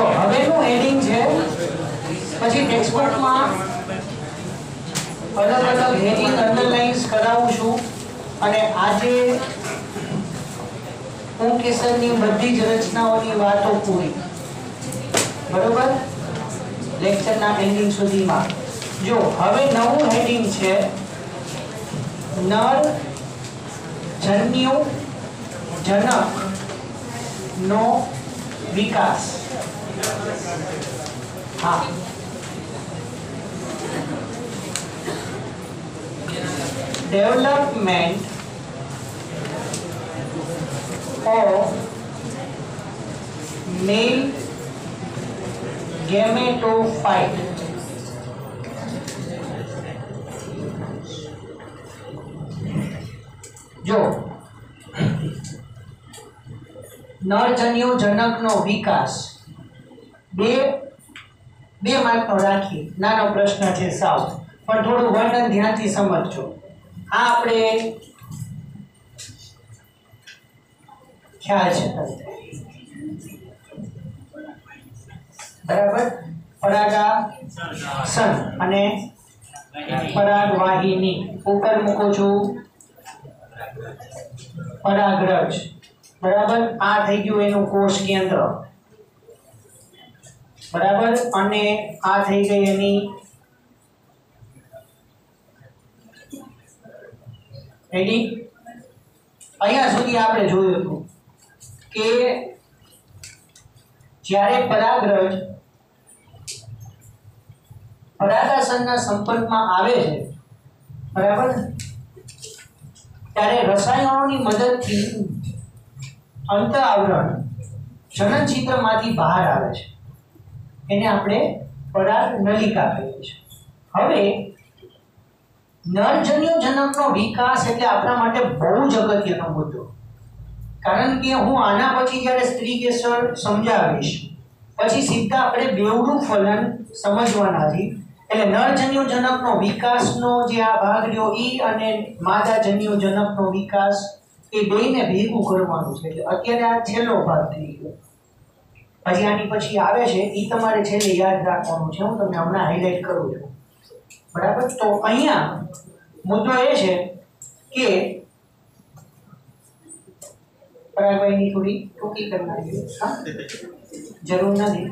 જો હવેનું હેડિંગ છે પછી ટેક્સ્ટબુકમાં અલગ અલગ હેડિંગ અંડરલાઇન્સ કરાવું છું અને આજે પુંકેસરની બધી જ રચનાઓની વાતો પૂરી બરોબર લેક્ચરના એન્ડિંગ સુધીમાં જો હવે નવું હેડિંગ છે નર જન્યુ જનક નો વિકાસ हाँ डेवलपमेंट ऑफ मेल गैमेटोफाइट जो नरजन्यु जनक नो विकास બે માર્કનો રાખી નાનો પ્રશ્ન છે સાવ પણ થોડું વર્ણન ધ્યાનથી સમજજો આ આપણે ખ્યાલ છે બરાબર પરાગાસન અને પરાગવાહિની ઉપર મૂકું છું પરાગરજ બરાબર આ થઈ ગયું એનું કોષ કેન્દ્ર બરાબર અને આ થઈ ગઈ એની રેડી અહીંયા સુધી આપણે જોયું હતું કે જ્યારે પરાગરજ પરાગાસનના સંપર્કમાં આવે છે બરાબર ત્યારે રસાયણોની મદદથી અંત આવરણ જનનચિત્રમાંથી બહાર આવે છે એને આપણે પરાગ નલિકા કહીએ છીએ હવે નરજન્યુ જનકનો વિકાસ એટલે આપણા માટે બહુ જ અગત્યનો મુદ્દો કારણ કે હું આના પછી જ્યારે સ્ત્રી કેસર સમજાવીશ પછી સીધા આપણે બેવડું ફલન સમજવાના છે એટલે નરજન્યુ જનકનો વિકાસનો જે આ ભાગ રહ્યો ઈ અને માદાજન્યુ જનકનો વિકાસ એ બેયને ભેગું કરવાનું છે એટલે અત્યારે આ છેલ્લો ભાગ થઈ ગયો હજી આની પછી આવે છે એ તમારે છેલ્લે યાદ રાખવાનું છે હું તમને હમણાં હાઇલાઇટ કરું છું બરાબર તો અહીંયા મુદ્દો એ છે કે પરાગવાહિની થોડી ટૂંકી કરી નાખીએ જરૂર નથી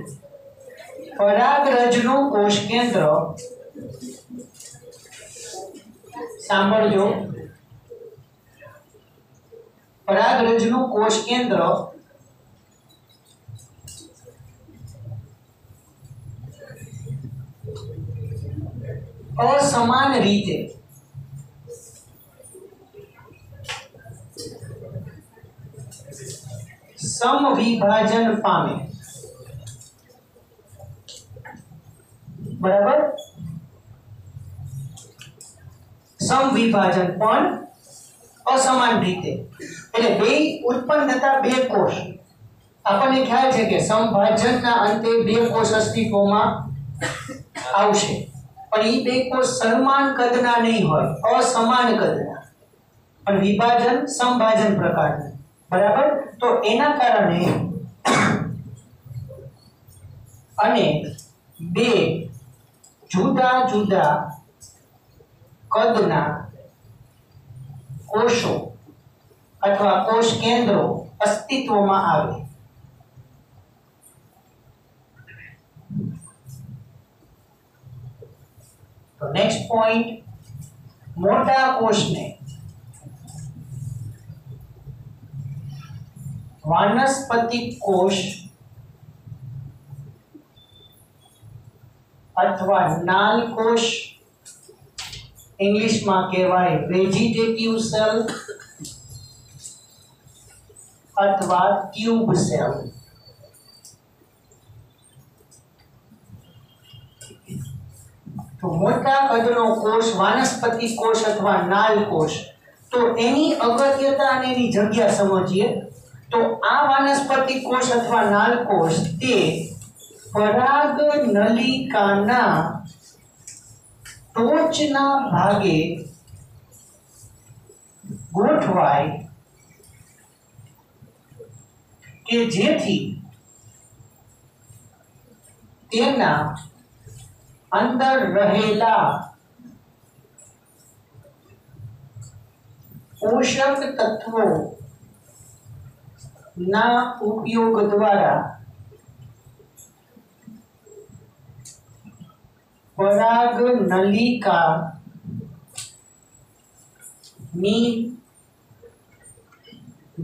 પરાગરજનું કોષ કેન્દ્ર સાંભળજો પરાગરજનું કોષ કેન્દ્ર असमान रीते समविभाजन पामे बराबर समविभाजन पण असमान रीते એટલે બે ઉત્પન્ન થતા બે કોષ આપણને ખ્યાલ છે કે સમભાજનના અંતે બે કોષ અસ્તિત્વમાં આવશે પણ એ બે કોષ સમાન કદના નહીં હોય અસમાન કદના પણ વિભાજન સમભાજન પ્રકારના બરાબર તો એના કારણે અને બે જુદા જુદા કદના કોષો અથવા કોષ કેન્દ્રો અસ્તિત્વમાં આવે तो नेक्स्ट पॉइंट मोटा कोष ने वानस्पतिक कोष अथवा नाल कोष इंग्लिश में कहवाय वेजिटेटिव सेल अथवा ट्यूब सेल तो मोटा कदनो कोष वानस्पतिक कोष अथवा नाल कोष तो एनी अगत्यता अने एनी जग्या समझिए तो आ वानस्पतिक कोष अथवा नाल कोष ते पराग नलिकाना टोचना भागे गोठवाय के जेथी તેના અંદર રહેલા પોષક તત્વો ના ઉપયોગ દ્વારા પરાગ નલિકા ની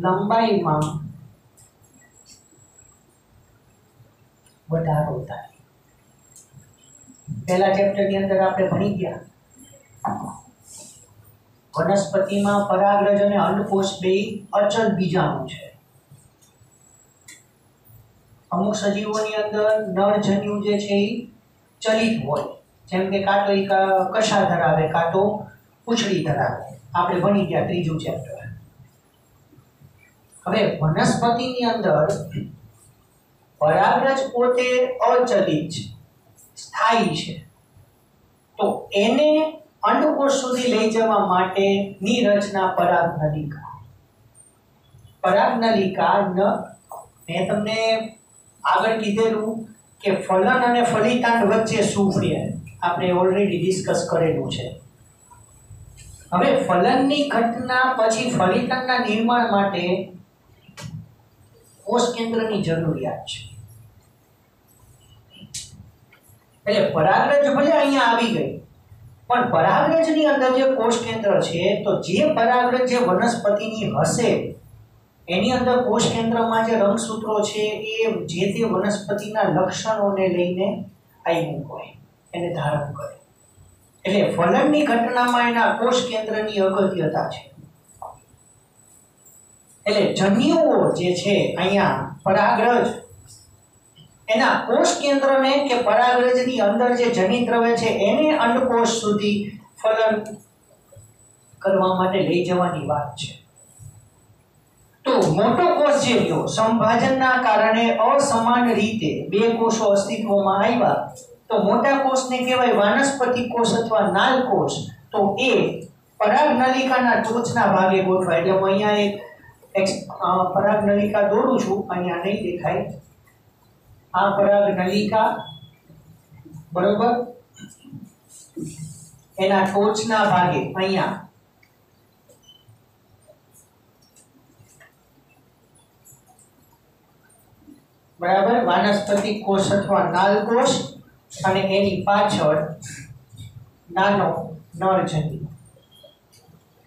લંબાઈમાં વધારો થાય. પહેલા ચેપ્ટર ની અંદર આપણે ભણી ગયા વનસ્પતિમાં પરાગરજ અને અંડકોષ બે અચલ બીજાણુ છે. અમુક સજીવોની અંદર નરજન્યુ જે છે એ ચલિત હોય, જેમ કે કાં તો એ કશા ધરાવે કાં તો પૂંછડી ધરાવે. આપણે ભણી ગયા ત્રીજું ચેપ્ટર. હવે વનસ્પતિની અંદર પરાગરજ પોતે અચલિત છે, સ્થાયી છે. તો એને અંડકોષ સુધી લઈ જવા માટેની રચના પરાગનલિકા. પરાગનલિકા મેં તમને આગળ કીધેલું કે ફલન અને ફલિતાંડ વચ્ચે શું ફેર, આપણે ઓલરેડી ડિસ્કસ કરેલું છે. હવે ફલનની ઘટના પછી ફલિતાંડના નિર્માણ માટે કોષ કેન્દ્રની જરૂરિયાત છે. એટલે પરાગરજ ભલે અહીંયા આવી ગઈ, પણ પરાગરજની અંદર જે કોષ કેન્દ્ર છે, તો જે પરાગરજ જે વનસ્પતિની હશે એની અંદર કોષ કેન્દ્રમાં જે રંગસૂત્રો છે એ જે તે વનસ્પતિના લક્ષણોને લઈને આવ્યું હોય, એને ધારણ કરે. એટલે ફલનની ઘટનામાં એના કોષ કેન્દ્રની અગત્યતા છે. એટલે જન્યુઓ જે છે અહીંયા પરાગરજ એના કોષ કેન્દ્રને કે પરાગરજની અંદર જે જનિત દ્રવ્ય છે એને અંડકોષ સુધી ફલન કરવા માટે લઈ જવાની વાત છે. તો મોટો કોષ જે રહ્યો, સંભાજનના કારણે અસમાન રીતે બે કોષો અસ્તિત્વમાં આવ્યા, તો મોટા કોષને કહેવાય વાનસ્પતિક કોષ અથવા નાલ કોષ. તો એ પરાગનલિકાના ટોચના ભાગે ગોઠવાય. એટલે હું અહીંયા એક પરાગનલિકા દોરું છું, અહીંયા નહીં દેખાય. આ પરાગનલિકા બરોબર, એના ટોચના ભાગે અહીંયા બરાબર વાનસ્પતિક કોષ અથવા નાલ કોષ, અને એની પાછળ નાનો નરજન્યુ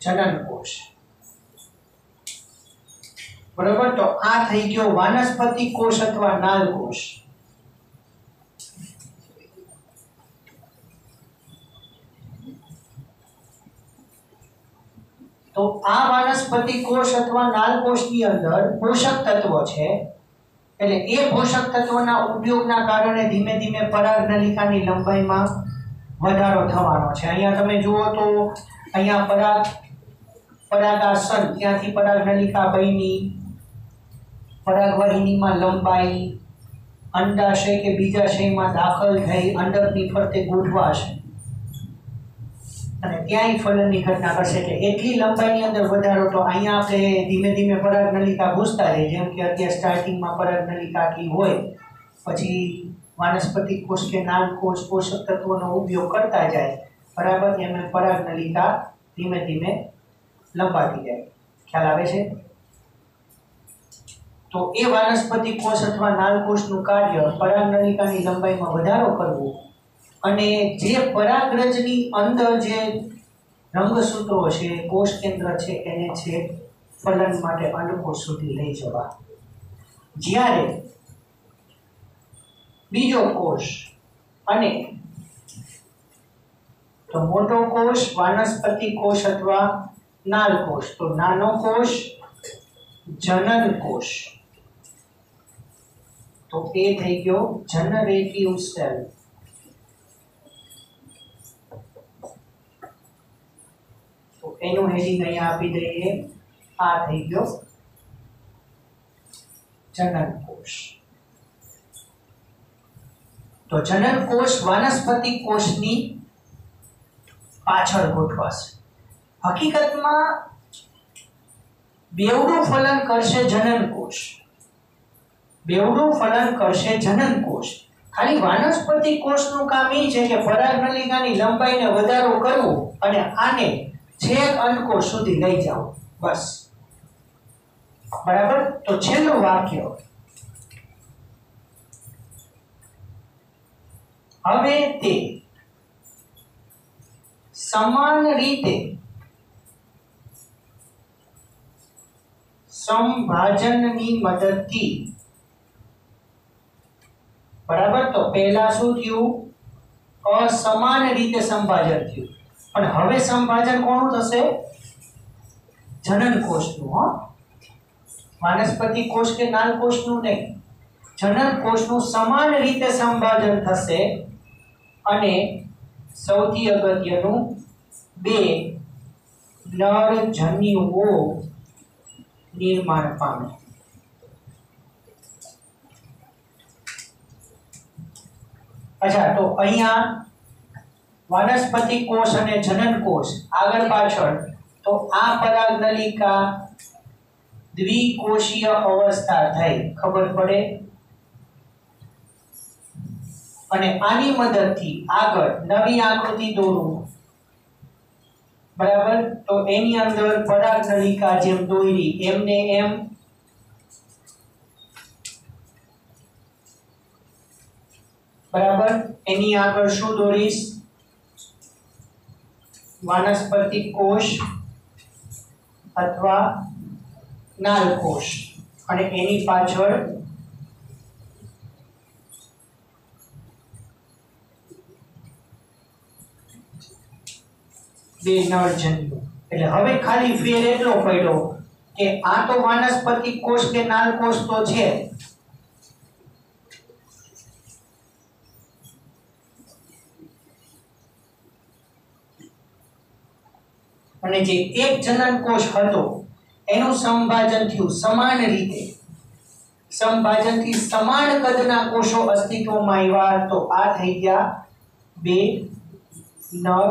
જનન કોષ. બરોબર, તો આ થઈ ગયો વાનસ્પતિક કોષ અથવા નાલ કોષ. તો આ વાનસ્પતિક કોષ અથવા નાલ કોષની અંદર પોષક તત્વો છે. એટલે એ પોષક તત્વોના ઉપયોગના કારણે ધીમે ધીમે પરાગનલિકાની લંબાઈમાં વધારો થવાનો છે. અહીંયા તમે જુઓ તો અહીંયા પરાગાસન, ત્યાંથી પરાગનલિકા બની, પરાગવાહિનીમાં લંબાઈ, અંડાશય કે બીજાશયમાં દાખલ થઈ અંડકની ફરતે ગોઠવાશે અને ત્યાંય ફલનની ઘટના કરશે. એટલે એટલી લંબાઈની અંદર વધારો. તો અહીંયા આપણે ધીમે ધીમે પરાગનલિકા ઘૂસતા રહીએ, જેમ કે અત્યારે સ્ટાર્ટિંગમાં પરાગનલિકા આટલી હોય, પછી વાનસ્પતિક કોષ કે નાલ કોષ પોષક તત્વોનો ઉપયોગ કરતા જાય, બરાબર, એમ પરાગનલિકા ધીમે ધીમે લંબાતી જાય. ખ્યાલ આવે છે? તો એ વાનસ્પતિક કોષ અથવા નાલ કોષનું કાર્ય પરાગનલિકાની લંબાઈમાં વધારો કરવો અને જે પરાગરજની અંદર જે રંગસૂત્રો છે, કોષ કેન્દ્ર છે, એને છે ફલન માટે અંડકોષ સુધી લઈ જવા. જ્યારે બીજો કોષ અને તો મોટો કોષ વાનસ્પતિક કોષ અથવા નાલ કોષ, તો નાનો કોષ જનન કોષ. તો એ થઈ ગયો જનરેટિવ સેલ. તો એનું હેડિંગ અહીંયા આપી દઈએ, આ થઈ ગયો જનન કોષ. તો જનન કોષ વાનસ્પતિક કોષની પાછળ ગોઠવાશે. હકીકતમાં બેવડું ફલન કરશે જનન કોષ, બેવડું ફલન કરશે જનન કોષ. ખાલી વાનસ્પતિક કોષનું કામ એ છે કે પરાગનલિકાની લંબાઈને વધારો કરવો અને આને છેક અંડકોષ સુધી લઈ જાઓ, બસ. બરાબર. તો છેલ્લું વાક્ય, હવે તે સમાન રીતે સંભાજનની મદદથી, બરાબર. તો પહેલા શું થયું? અસમાન રીતે સંભાજન થયું, પણ હવે સંભાજન કોનું થશે? જનન કોષનું. હો, વાનસ્પતિક કોષ કે નાલ કોષનું નહીં, જનન કોષનું સમાન રીતે સંભાજન થશે અને સૌથી અગત્યનું બે નર જન્યુઓ નિર્માણ પામે. અચ્છા, તો અહીંયા વાનસ્પતિક કોષ અને જનન કોષ આગળ પાછળ, તો આ પરાગનલિકા દ્વિકોષીય અવસ્થા થઈ, ખબર પડે. અને આની મદદથી આગળ નવી આકૃતિ દોરું, બરાબર. તો એની અંદર પરાગનલિકા જેમ દોરી એમને એમ બરાબર. એની આગળ શું દોરીશ? વાનસ્પતિક કોષ અથવા નાલ કોષ, અને એની પાછળ બે નરજન્યુ. એટલે હવે ખાલી ફેર એટલો પડ્યો કે આ તો વાનસ્પતિક કોષ કે નાલ કોષ તો છે, અને જે એક જનન કોષ હતો એનું સંભાજન થયું સમાન રીતે. સંભાજનથી સમાન કદના કોષો અસ્તિત્વમાં આવ્યા, તો આ થઈ ગયા બે નર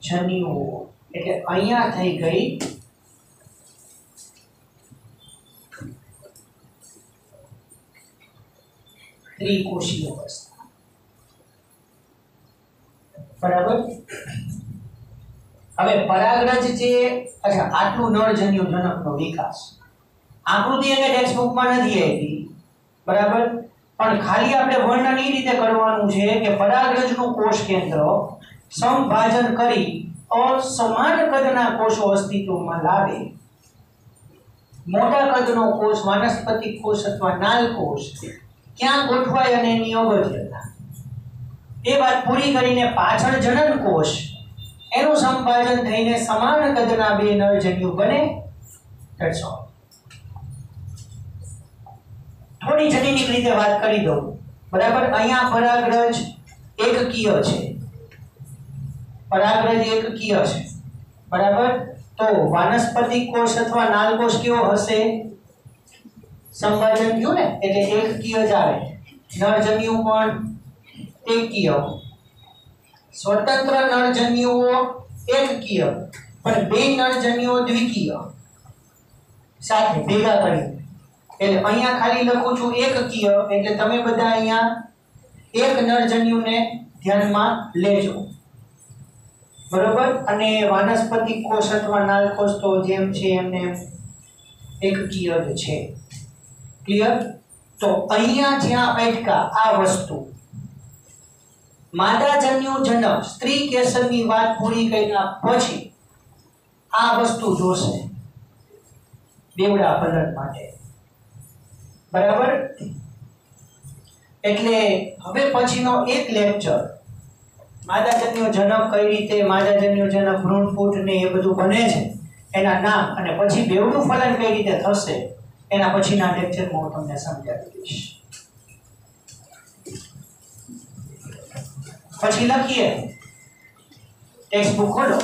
જન્યુઓ. એટલે અહીંયા થઈ ગઈ ત્રિકોષીય અવસ્થા, બરાબર. હવે પરાગરજ જે, અચ્છા, આટલું નરજન્યુ જનકનો વિકાસ આકૃતિ અને ટેક્સ્ટ બુકમાં નથી આવી, બરાબર. પણ ખાલી આપણે વર્ણન એ રીતે કરવાનું છે કે પરાગરજનું કોષ કેન્દ્ર સંભાજન કરી અસમાન કદના કોષો અસ્તિત્વમાં લાવે. મોટા કદનો કોષ વાનસ્પતિક કોષ અથવા નાલ કોષ ક્યાં ગોઠવાય અને એની અગત્યતા, એ વાત પૂરી કરીને પાછળ જનન કોષ એનું સંભાજન થઈને સમાન કદના બે નરજન્યુ બને. That's all. થોડી જનીનિક રીતે વાત કરી દઉં, બરાબર. અહીંયા પરાગરજ એકકીય છે, પરાગરજ એકકીય છે, બરાબર. તો વાનસ્પતિક કોષ અથવા નાલ કોષ કેવો હશે? સંભાજન થયું ને, એટલે એકકીય જ આવે. નરજન્યુ પણ એકકીય, સ્વતંત્ર નરજન્યુઓ એકકીય, પણ બે નરજન્યુઓ દ્વિકીય સાથે ભેગા કરી. એટલે અહીંયા ખાલી લખું છું એકકીય, એટલે તમે બધા અહીંયા એક નરજન્યુને ધ્યાનમાં લેજો, બરોબર. અને વાનસ્પતિક કોષ અથવા નાલ કોષ તો જેમ છે એમને એકકીય જ છે. ક્લિયર? તો અહીંયા જ્યાં અટકા આ વસ્તુ માદાજન્યુ જનક સ્ત્રી કેસરની વાત પૂરી કર્યા પછી આ વસ્તુ જોશે બેવડા ફલન માટે, બરાબર. એટલે હવે પછીનો એક લેક્ચર માદાજન્યુ જનક કઈ રીતે, માદાજન્યુ જનક ભ્રૂણપુટ ને એ બધું બને છે એના નામ, અને પછી બેવડું ફલન કઈ રીતે થશે એના પછીના લેક્ચરમાં હું તમને સમજાવી દઈશ. પછી લખીએ, ટેક્સ્ટ બુક ખોલો.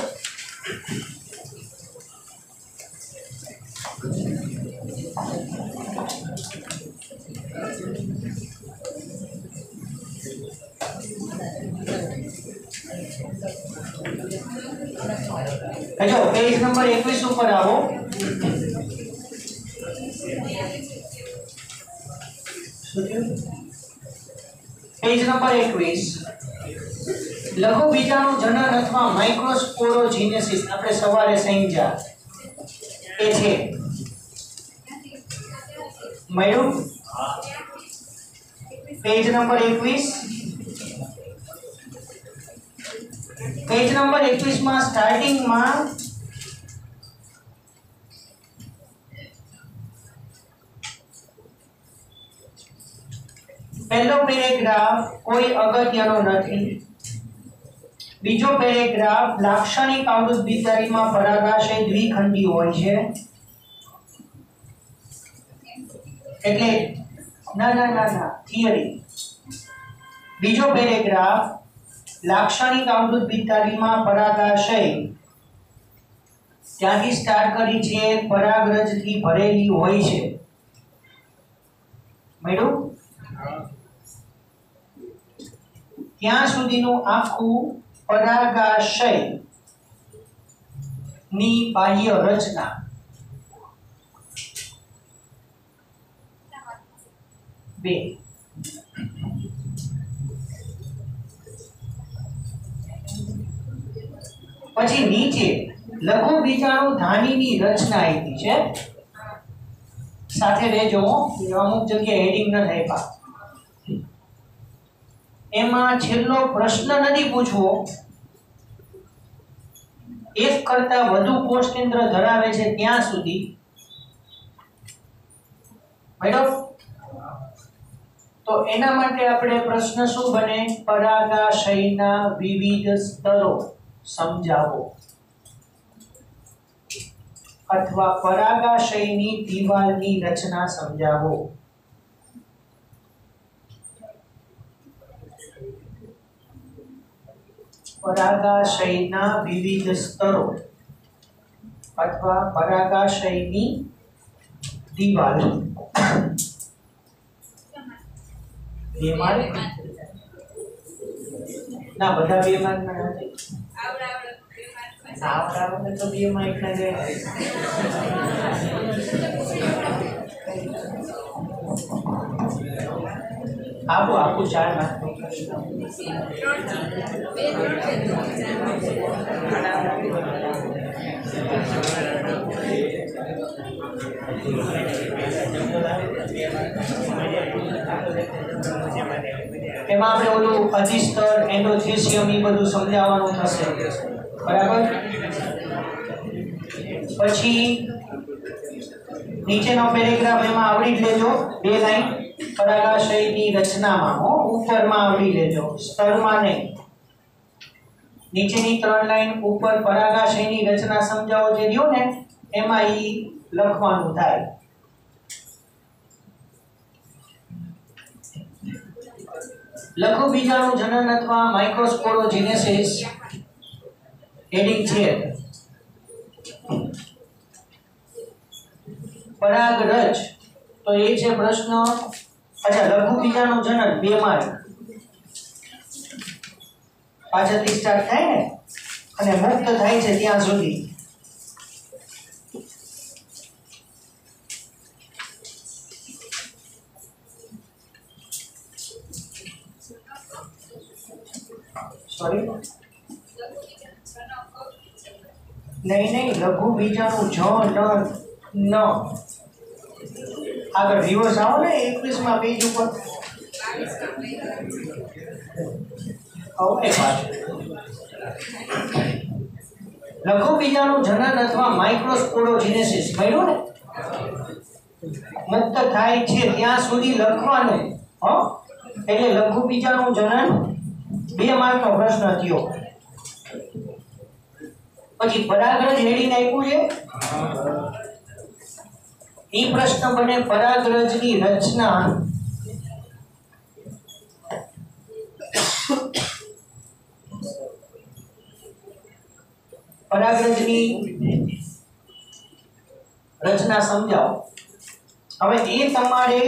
જો પેજ નંબર 21 ઉપર આવો. શું થયું? पेज नंबर 21 लघु बीजाणु जनन अथवा माइक्रोस्पोरोजेनेसिस આપણે સવારે સમજ્યા એ છે મળ્યું पेज नंबर 21 पेज नंबर 21 માં સ્ટાર્ટિંગ માં पहलो पेरेग्राफ कोई अगत्यनो नहीं बीजो पेरेग्राफ लाक्षणिक आवृत बीजारी में परागाशय द्विखंडी होय छे એટલે ना ना ना ना थियरी बीजो पेरेग्राफ लाक्षणिक आवृत बीजारी में परागाशय ત્યાંથી સ્ટાર્ટ કરી છે પરાગરજ થી ભરેલી હોય છે મેડમ ત્યાં સુધીનું આખું પરાગાશય ની બાહ્ય રચના બે પછી નીચે લઘુ બીજાણુ ધાનીની રચના આપી છે સાથે રહેજો અમુક જગ્યાએ હેડિંગ ન થાય પા એમાં છેલ્લો પ્રશ્ન નથી પૂછવો એક કરતા વધુ કોષ કેન્દ્ર ધરાવે છે ત્યાં સુધી મેડમ તો એના માટે આપણે પ્રશ્ન શું બને પરાગાશયના વિવિધ સ્તરો સમજાવો अथवा परागाशयनी दीवालनी रचना समझावो परागाशयना विविध स्तरों अथवा परागाशयनी दीवाल बेमार ना बधा बेमार ना आवड़े तो भी माइक ना जाए आपको आपको चार ना એમાં આપણે ઓલું અધિસ્તર એન્ડોથેસિયમ એ બધું સમજાવવાનું થશે बराबर પછી નીચેનો પેરેગ્રાફ એમાં આવડી લેજો બે લાઈન પરાગાશયની રચનામાં હો ઉપરમાં આવડી લેજો સ્તરમાં નહીં નીચેની ત્રણ લાઈન ઉપર પરાગાશયની રચના સમજાવો જે રહ્યો ને એમાં ઈ લખવાનું થાય લઘુ બીજાણુ જનન અથવા માઇક્રોસ્પોરોજેનેસિસ हेडिंग छे परागरज तो ये छे प्रश्न अच्छा लघु बीजाणु जनन बे मार्क पाछळथी स्टार्ट थाय ने अने मुक्त थाय छे त्यां सुधी सॉरी नहीं नहीं लघु बीजाणु ज न आगे रिवर्स आओ ने 21 માં पेज ऊपर आओ एक बात लघु बीजाणु जनन अथवा माइक्रोस्पोरोजेनेसिस મળ્યું ને મુક્ત થાય છે ત્યાં સુધી લખવાનું હો એટલે લઘુ બીજાણુ જનન 2 માર્કનો પ્રશ્ન થયો પછી પરાગરજ હેડિંગ આપ્યું છે ઈ પ્રશ્ન બને પરાગરજની રચના પરાગરજની રચના સમજાવો હવે એ તમારે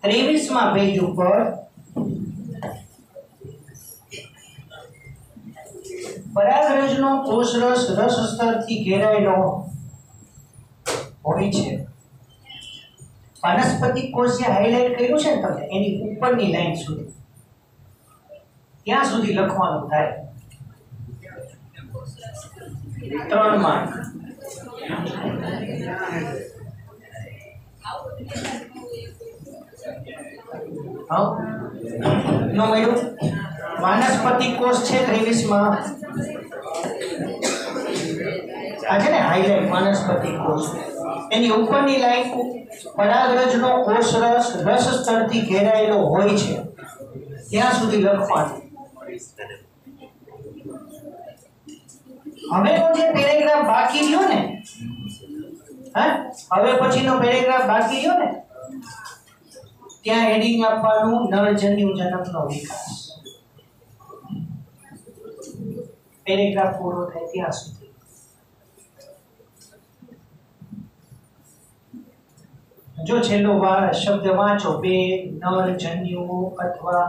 23માં પેજ ઉપર परागरजनो कोषरस रस स्तर थी घेरायेलो होय छे વાનસ્પતિક કોષ જે હાઇલાઇટ કર્યું છે ને તમે એની ઉપરની લાઈન સુધી ત્યાં સુધી લખવાનું થાય 3 માર્ક. હા નો મળ્યું. વાનસ્પતિક કોષ છે 23 માં આ છે ને હાઇલાઇટ વાનસ્પતિક કોષ એની ઉપરની લાઈન પરાગરજનો કોષરસ રસ સ્તરથી ઘેરાયેલો હોય છે ત્યાં સુધી લખવાનું. હવેનો જે પેરેગ્રાફ બાકી રહ્યો ને હવે પછીનો પેરેગ્રાફ બાકી રહ્યો ને ત્યાં હેડિંગ આપવાનું નરજન્યુ જનકનો વિકાસ. પેરેગ્રાફ પૂરો થાય ત્યાં સુધી. જો છેલ્લો શબ્દ વાંચો બે નરજન્યુઓ અથવા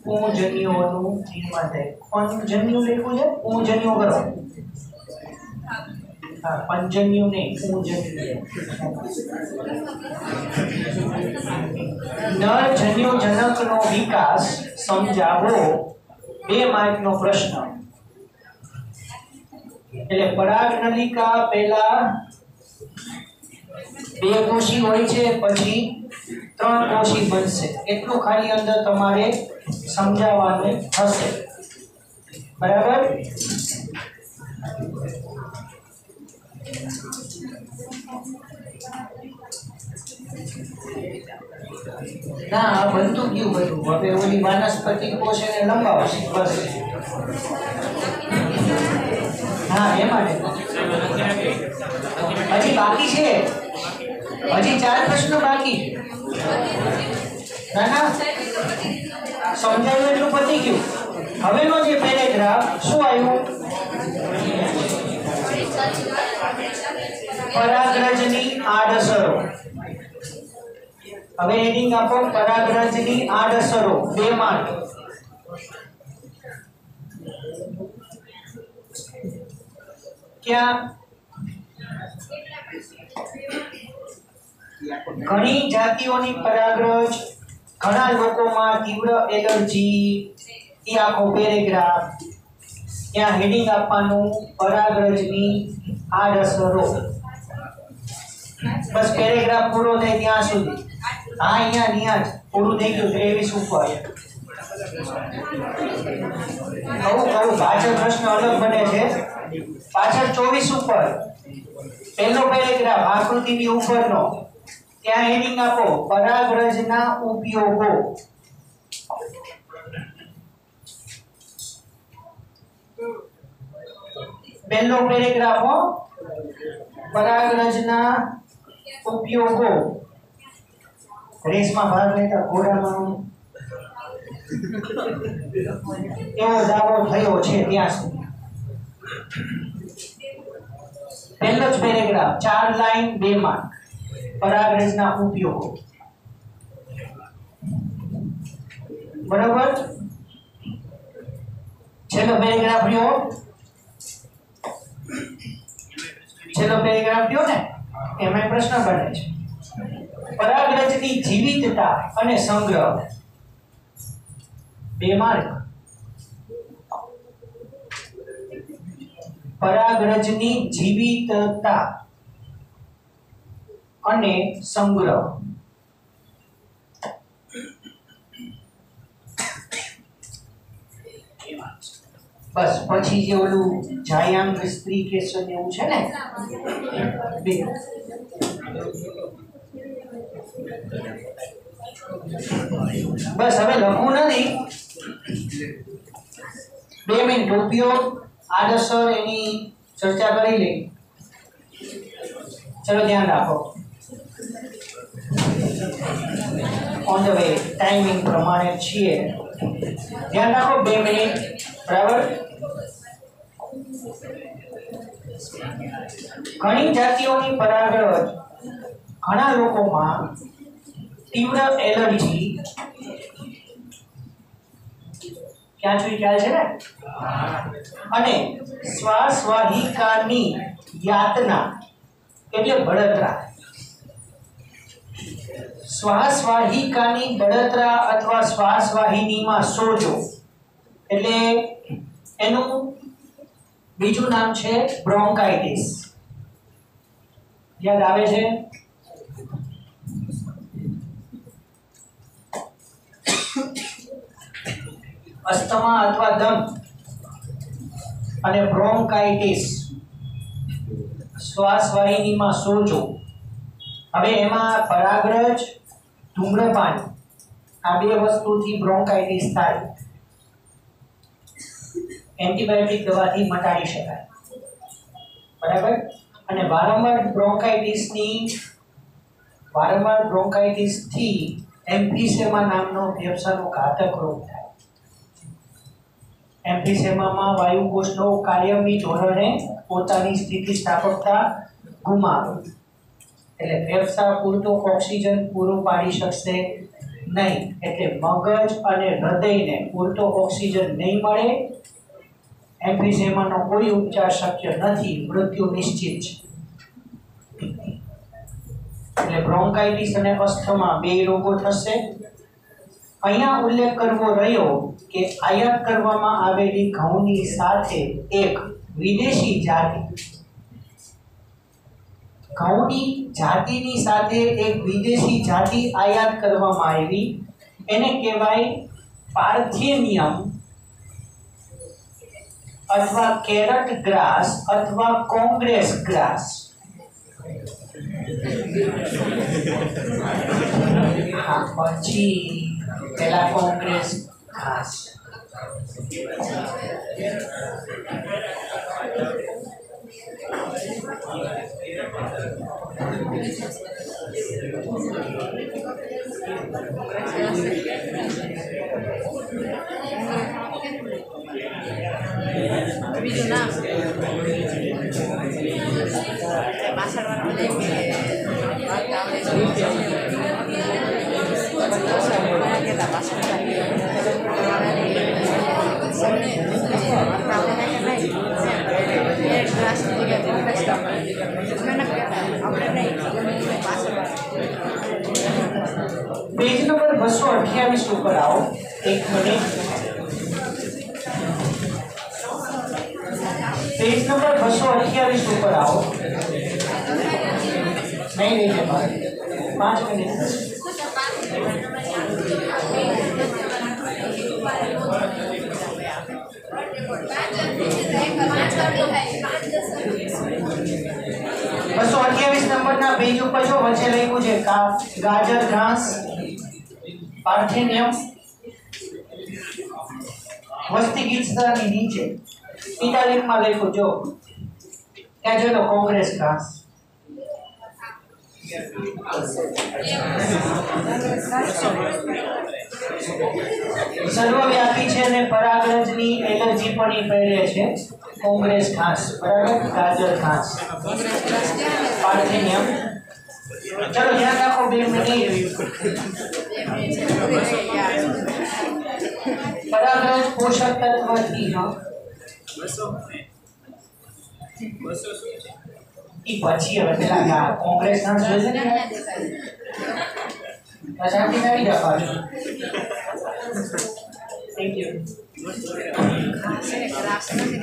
પૂંજન્યુઓનું નિર્માણ થાય. પંજન્યુ લખ્યું છે પૂંજન્યુ કરો. હા પંજન્યુ નહીં પૂંજન્યુ. નરજન્યુ જનકનો વિકાસ સમજાવો 2 માર્કનો પ્રશ્ન. એટલે પરાગનલિકા પહેલા 2 કોષી હોય છે પછી 3 કોષી બનશે એટલું ખાલી અંદર તમારે સમજાવવાનું હશે. બરાબર. ના બનતું ગયું બધું. હવે ઓલી વાનસ્પતિક કોષ એને લંબાવશે બસ. હા એ માટે હજી બાકી છે. હજી 4 પ્રશ્નો બાકી. ના ના સમજાયું એટલું પતી ગયું. હવેનો જે પેરેગ્રાફ શું આવ્યું? પરાગરજની આડઅસરો. હવે હેડિંગ આપો પરાગરજની આડઅસરો 2 માર્ક. ક્યાં ઘણી જાતિઓની પરાગરજ ઘણા લોકોમાં તીવ્ર એલર્જી એ આખો પેરેગ્રાફ. ત્યાં હેડિંગ આપવાનું પરાગરજની આડઅસરો. બસ પેરેગ્રાફ પૂરો થાય ત્યાં સુધી. હા અહીંયા જ પૂરું થઈ ગયું 23 ઉપર. કહું પાછળ પ્રશ્ન અલગ બને છે. પાછળ 24 ઉપર પહેલો પેરેગ્રાફ આકૃતિની ઉપરનો ત્યાં હેડિંગ આપો પરાગરજના ઉપયોગો. પહેલો પેરેગ્રાફ હો પરાગરજના ઉપયોગો. રેસમાં ભાગ લેતા ઘોડામાં એવો દાવો થયો છે ત્યાં સુધી. પહેલો જ પેરેગ્રાફ 4 લાઈન 2 માર્ક. પરાગરજના ઉપયોગો. બરાબર. છેલ્લો પેરેગ્રાફ રહ્યો. છેલ્લો પેરેગ્રાફ રહ્યો ને એમાં પ્રશ્ન બને છે પરાગરજની જીવિતતા અને સંગ્રહ. 2 માર્ક. પરાગરજની જીવિતતા અને સંગ્રહ. બસ પછી જે ઓલું જાયાંગ સ્ત્રી કેસર એવું છે ને 2. બસ હવે લખવું નથી. 2 મિનિટ ઉપયોગ આડઅસર એની ચર્ચા કરી લઈ. ચલો ધ્યાન રાખો. ઓન ધ વે ટાઈમિંગ પ્રમાણે છીએ. ધ્યાન રાખો 2 મિનિટ. બરાબર. ઘણી જાતિઓની પરાગરજ ઘણા લોકોમાં તીવ્ર એલર્જી. ક્યાં સુધી ખ્યાલ છે ને? અને શ્વાસવાહિકાની યાતના એટલે બળતરા. શ્વાસવાહિકાની બળતરા અથવા શ્વાસવાહિનીમાં સોજો એટલે એનું બીજું નામ છે બ્રોન્કાઇટિસ. યાદ આવે છે? અસ્થમા અથવા દમ અને બ્રોન્કાઇટિસ શ્વાસવાહિનીમાં સોજો. હવે એમાં પરાગરજ, ધૂમ્રપાન આ બે વસ્તુથી બ્રોન્કાઇટિસ થાય. એન્ટીબાયોટિક દવાથી મટાડી શકાય. બરાબર. અને વારંવાર બ્રોન્કાઇટિસથી એમ્ફીસેમા નામનો ફેફસાનો ઘાતક રોગ થાય. એમ્ફીસેમામાં વાયુકોષનો કાયમી ધોરણે પોતાની સ્થિતિસ્થાપકતા ગુમાવે. એટલે ફેફસા પૂરતો ઓક્સિજન પૂરું પાડી શકશે નહીં. એટલે મગજ અને હૃદયને પૂરતો ઓક્સિજન નહીં મળે. એમ્ફીસેમાનો કોઈ ઉપચાર શક્ય નથી, મૃત્યુ નિશ્ચિત છે. એટલે બ્રોન્કાઇટિસ અને અસ્થમા બે રોગો થશે. અહીંયા ઉલ્લેખ કરવો રહ્યો કે આયાત કરવામાં આવેલી ઘઉંની સાથે એક વિદેશી જાતિ, ઘઉંની જાતિની સાથે એક વિદેશી જાતિ આયાત કરવામાં આવી. એને કહેવાય પાર્થેનિયમ અથવા કેરટ ગ્રાસ અથવા કોંગ્રેસ ગ્રાસ. પછી પેલા કોંગ્રેસ ઘાસ. બીજું નામ પાછળવાનું લઈ પેજ નંબર 228 ઉપર આવો. એક મિનિટ. પેજ નંબર 228 ઉપર આવો. નહીં નહીં 5 મિનિટ. બસો 28 નંબરના પેજ ઉપર જો વચ્ચે લખ્યું છે ગાજર ઘાસ, પાર્થેનિયમ. વસ્તી ગીચતાની નીચે ઇટાલિકમાં લખ્યું જો ત્યાં જોઈ લો કોંગ્રેસ ઘાસ. સર્વવ્યાપી છે અને પરાગરજની એલર્જી પણ પહેરે છે. કોંગ્રેસ ઘાસ, બરાબર. ગાજર ઘાસ, પાર્થેનિયમ. ચલો ધ્યાન રાખો 2 મિનિટ. પરાગરજ પોષક તત્વથી પછી હવે પેલા કોંગ્રેસ ઘાસ જોશે ને શાંતિ કરી રાખવાનું. Thank you.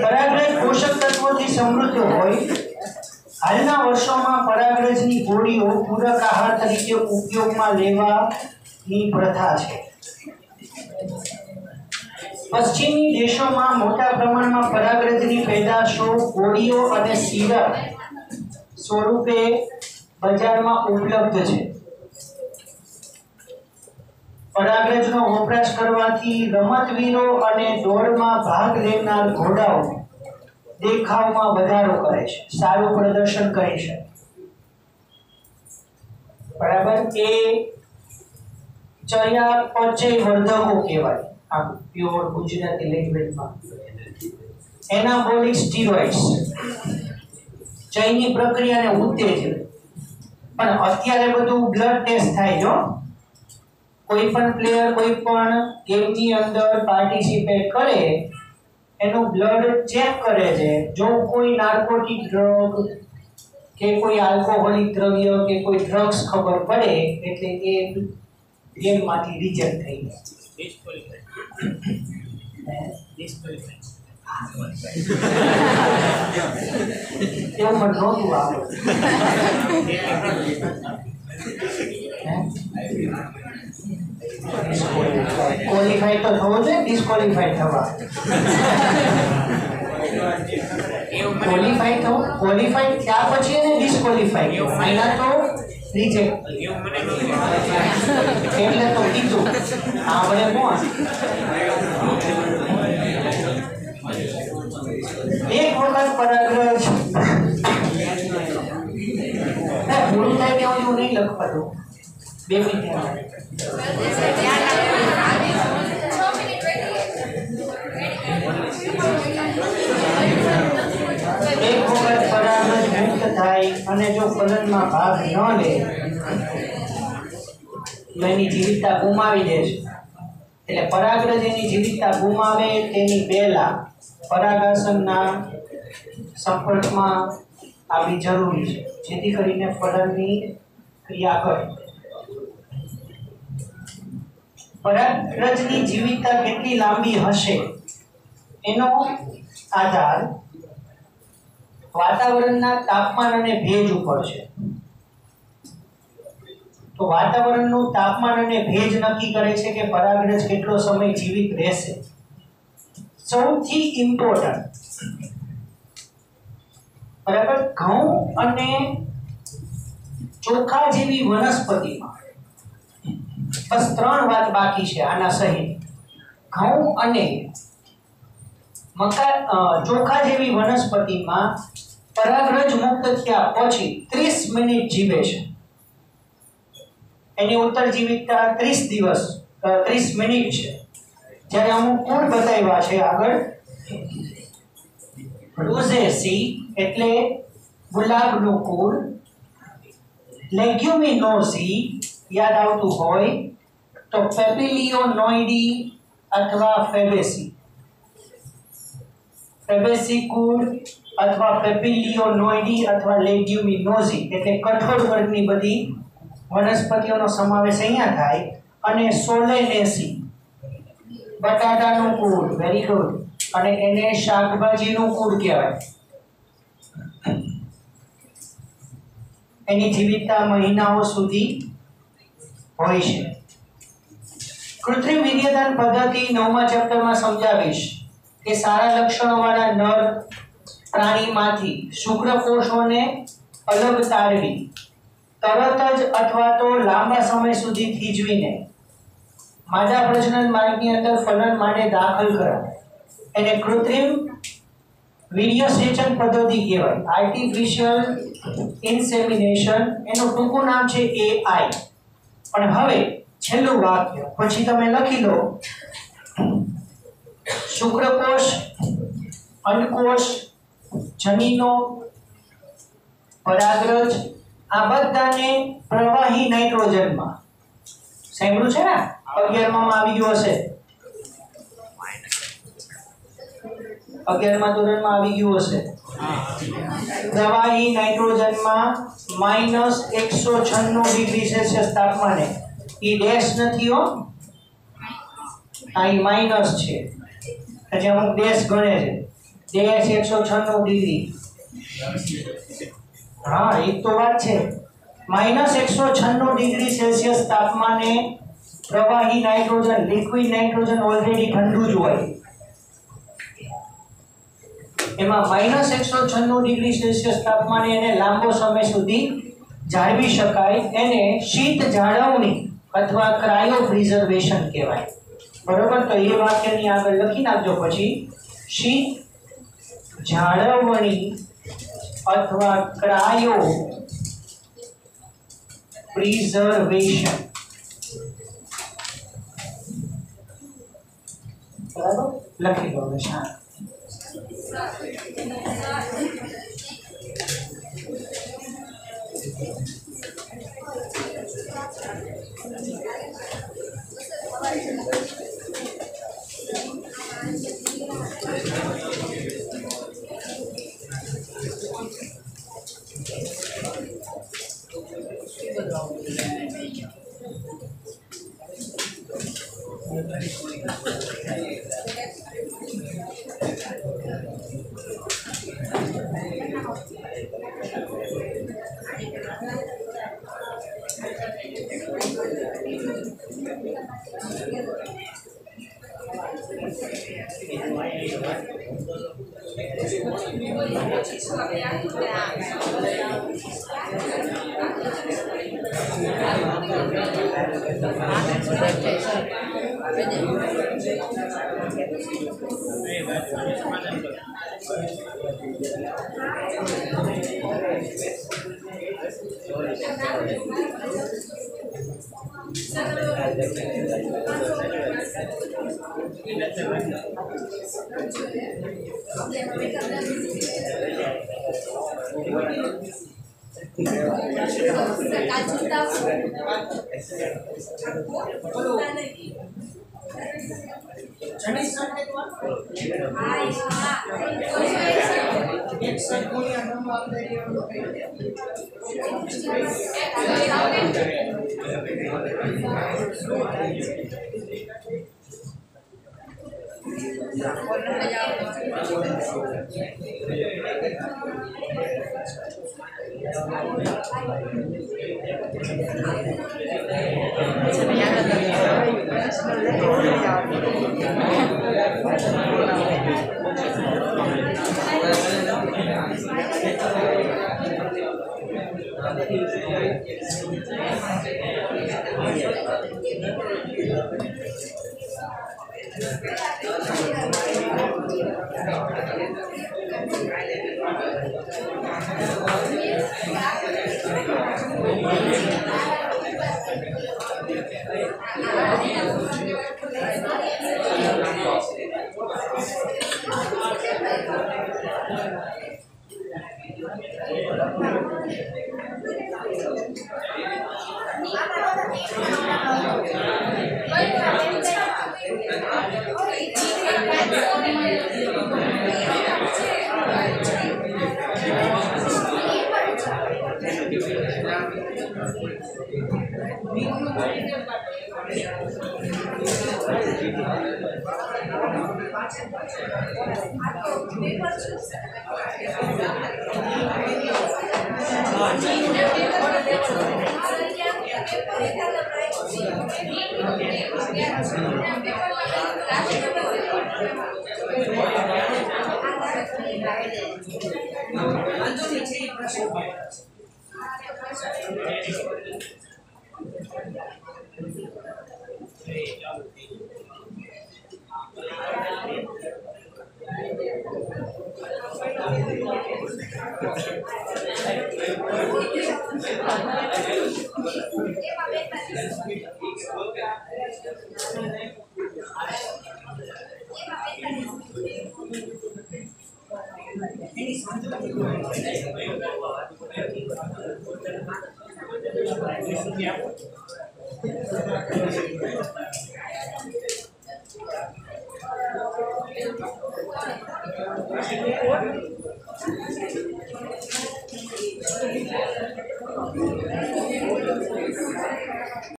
પરાગરજ પોષક તત્વોથી સમૃદ્ધ હોય. હાલના વર્ષોમાં પરાગરજની ગોળીઓ પૂરક આહાર તરીકે ઉપયોગમાં લેવાની પ્રથા છે. પશ્ચિમી દેશોમાં મોટા પ્રમાણમાં પરાગરજની પેદાશો ગોળીઓ અને સિરપ સ્વરૂપે બજારમાં ઉપલબ્ધ છે. પરાગરજનો વપરાશ કરવાથી રમતવીરો અને દોડમાં ભાગ લેનાર ઘોડાઓ દેખાવમાં વધારો કરે છે, સારું પ્રદર્શન કરી શકે. બરાબર. એ ચયાપચય વર્ધકો કહેવાય આ પ્યોર ગુજરાતી લેંગ્વેજમાં. એનાબોલિક સ્ટીરોઇડ્સ ચયની પ્રક્રિયાને ઉત્તેજે. પણ અત્યારે બધું બ્લડ ટેસ્ટ થાય. જો કોઈ પણ પ્લેયર કોઈ પણ ગેમની અંદર પાર્ટિસિપેટ કરે એનું બ્લડ ચેક કરે છે. જો કોઈ નાર્કોટિક ડ્રગ કે કોઈ આલ્કોહોલિક દ્રવ્ય કે કોઈ ડ્રગ્સ ખબર પડે એટલે એ ગેમમાંથી રિજેક્ટ થઈ જાય. એવું મને નહોતું આવડતું. ક્વોલિફાઈ તો થવો જોઈએ, ડિસ્ક્વોલિફાઈ થવા. ક્વોલિફાઈ થવું, ક્વોલિફાઈ થયા પછી એને ડિસ્ક્વોલિફાઈ એના તો રિજેક્ટ. એટલે તો કીધું આપણે કોણ એક વખત પરાગ્રહ પૂરું થાય ત્યાં હું નહીં લખવાનું. 2 મિનિટ એક વખત પરાગ્રહ મુક્ત થાય અને જો ફલનમાં ભાગ ન લે તો એની જીવિતતા ગુમાવી દે છે. એટલે પરાગ્રહ જેની જીવિતતા ગુમાવે તેની પહેલા પરાગાસનના સંપર્કમાં આવવી જરૂરી છે, જેથી કરીને ફલનની ક્રિયા કરે. પરાગરજની જીવિતતા કેટલી લાંબી હશે એનો આધાર વાતાવરણના તાપમાન અને ભેજ ઉપર છે. તો વાતાવરણનું તાપમાન અને ભેજ નક્કી કરે છે કે પરાગરજ કેટલો સમય જીવિત રહેશે. સૌથી ઇમ્પોર્ટન્ટ, બરાબર, ઘઉં અને ચોખા જેવી વનસ્પતિમાં બસ 3 વાત બાકી છે આના સહિત. ઘઉં અને ચોખા જેવી વનસ્પતિમાં પરાગરજ મુક્ત થયા પછી 30 મિનિટ જીવે છે. એની ઉત્તર જીવિતતા 30 દિવસ 30 મિનિટ છે. જ્યારે અમુક કુળ બતાવ્યા છે આગળ, રોઝેસી એટલે ગુલાબનું કુળ, લેગ્યુમિનોસી યાદ આવતું હોય તો પેપિલિયોનોઇડી અથવા ફેબેસી. ફેબેસી કુળ અથવા પેપિલિયોનોઇડી અથવા લેગ્યુમિનોસી એટલે કઠોળ વર્ગની બધી વનસ્પતિઓનો સમાવેશ અહીંયા થાય. અને સોલેનેસી બટાટાનું કુળ, વેરી ગુડ, અને એને શાકભાજીનું કુળ કહેવાય. એની જીવિતતા મહિનાઓ સુધી હોય છે. કૃત્રિમ વીર્યદાન પદ્ધતિ 9મા ચેપ્ટરમાં સમજાવીશ કે સારા લક્ષણોવાળા નર પ્રાણીમાંથી શુક્રકોષોને અલગ તારવી તરત જ અથવા તો લાંબા સમય સુધી થીજવીને માદા પ્રજનન માર્ગની અંદર ફલન માટે દાખલ કરાવે. એને કૃત્રિમ વીર્યસેચન પદ્ધતિ કહેવાય, આર્ટિફિશિયલ ઇન્સેમિનેશન. એનું ટૂંકું નામ છે AI. પણ હવે છેલ્લું વાક્ય પછી તમે લખી લો, શુક્રકોષ, અંડકોષ, જનીનો, પરાગરજ આ બધાને પ્રવાહી નાઇટ્રોજનમાં, સાંભળ્યું છે ને, 11માં આવી ગયું હશે, 11મા ધોરણમાં આવી ગયું હશે. પ્રવાહી નાઇટ્રોજનમાં -196 ડિગ્રી સેલ્સિયસ તાપમાને, એ ડેશ નથી હો, આ માઇનસ છે, એટલે અમુક ડેશ ગણે છે. ડેશ 196 ડિગ્રી, હા એ તો વાત છે. -196 ડિગ્રી સેલ્સિયસ તાપમાને પ્રવાહી નાઇટ્રોજન, લિક્વિડ નાઇટ્રોજન ઓલરેડી ઠંડુ જ હોય, એમાં -196 ડિગ્રી સેલ્સિયસ તાપમાને એને લાંબો સમય સુધી જાળવી શકાય. એને શીત જાળવણી અથવા ક્રાયો પ્રિઝર્વેશન કહેવાય. બરોબર, તો એ વાક્યની આગળ લખી નાખજો પછી, શીત જાળવણી અથવા ક્રાયો પ્રિઝર્વેશન. બરાબર, લખી દો હવે. શાંત.